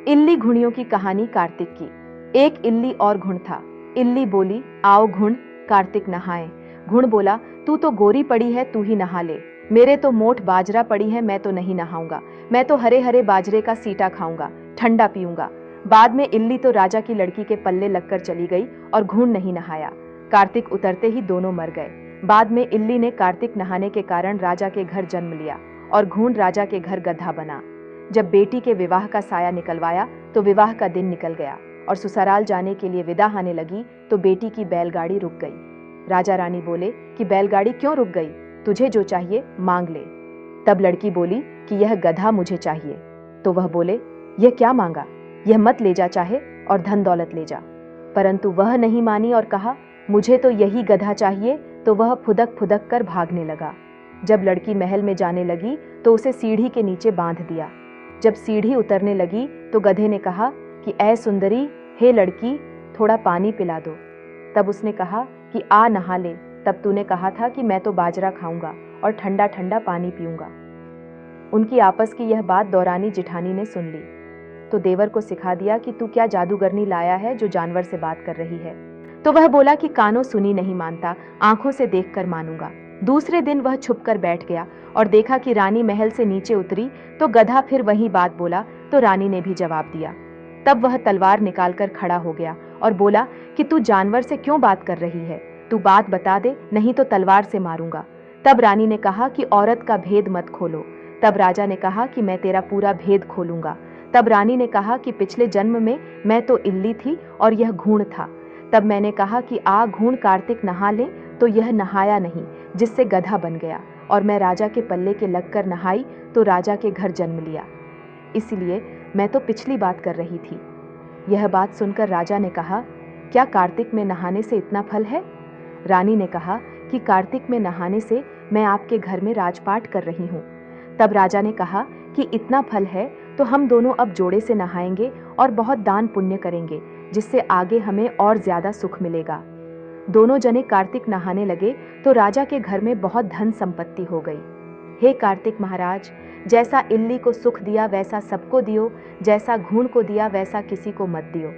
इल्ली घुड़ियों की कहानी कार्तिक की। एक इल्ली और घुड़ था। इल्ली बोली, आओ घुड़, कार्तिक नहाए। घुड़ बोला, तू तो गोरी पड़ी है, तू ही नहा ले। मेरे तो मोट बाजरा पड़ी है, मैं तो नहीं नहाऊंगा। मैं तो हरे हरे बाजरे का सीटा खाऊंगा, ठंडा पीऊंगा। बाद में इल्ली तो राजा की लड़की के पल्ले लगकर चली गई और घुड़ नहीं नहाया। कार्तिक उतरते ही दोनों मर गए। बाद में इल्ली ने कार्तिक नहाने के कारण राजा के घर जन्म लिया और घुड़ राजा के घर गधा बना। जब बेटी के विवाह का साया निकलवाया तो विवाह का दिन निकल गया और ससुराल जाने के लिए विदा आने लगी तो बेटी की बैलगाड़ी रुक गई। राजा रानी बोले कि बैलगाड़ी क्यों रुक गई, तुझे जो चाहिए मांग ले। तब लड़की बोली कि यह गधा मुझे चाहिए। तो वह बोले, यह क्या मांगा, यह मत ले जा चाहे और धन दौलत ले जा। परंतु वह नहीं मानी और कहा, मुझे तो यही गधा चाहिए। तो वह फुदक फुदक कर भागने लगा। जब लड़की महल में जाने लगी तो उसे सीढ़ी के नीचे बांध दिया। जब सीढ़ी उतरने लगी तो गधे ने कहा कि ऐ सुंदरी, हे लड़की, थोड़ा पानी पिला दो। तब उसने कहा कि आ नहा ले, तब तूने कहा था कि मैं तो बाजरा खाऊंगा और ठंडा ठंडा पानी पीऊंगा। उनकी आपस की यह बात दौरानी जिठानी ने सुन ली तो देवर को सिखा दिया कि तू क्या जादूगरनी लाया है जो जानवर से बात कर रही है। तो वह बोला कि कानों सुनी नहीं मानता, आंखों से देखकर मानूंगा। दूसरे दिन वह छुपकर बैठ गया और देखा कि रानी महल से नीचे उतरी तो गधा फिर वही बात बोला तो रानी ने भी जवाब दिया। तब वह तलवार निकालकर खड़ा हो गया और बोला कि तू जानवर से क्यों बात कर रही है, तू बात बता दे, नहीं तो तलवार से मारूंगा। तब रानी ने कहा कि औरत का भेद मत खोलो। तब राजा ने कहा कि मैं तेरा पूरा भेद खोलूंगा। तब रानी ने कहा कि पिछले जन्म में मैं तो इल्ली थी और यह घुड़ था। तब मैंने कहा कि आ घुड़, कार्तिक नहा ले, तो यह नहाया नहीं, जिससे गधा बन गया। और मैं राजा के पल्ले के लगकर नहाई तो राजा के घर जन्म लिया। इसलिए मैं तो पिछली बात कर रही थी। यह बात सुनकर राजा ने कहा, क्या कार्तिक में नहाने से इतना फल है? रानी ने कहा कि कार्तिक में नहाने से मैं आपके घर में राजपाट कर रही हूँ। तब राजा ने कहा कि इतना फल है तो हम दोनों अब जोड़े से नहाएंगे और बहुत दान पुण्य करेंगे, जिससे आगे हमें और ज्यादा सुख मिलेगा। दोनों जने कार्तिक नहाने लगे तो राजा के घर में बहुत धन संपत्ति हो गई। हे कार्तिक महाराज, जैसा इल्ली को सुख दिया वैसा सबको दियो, जैसा घुड़ को दिया वैसा किसी को मत दियो।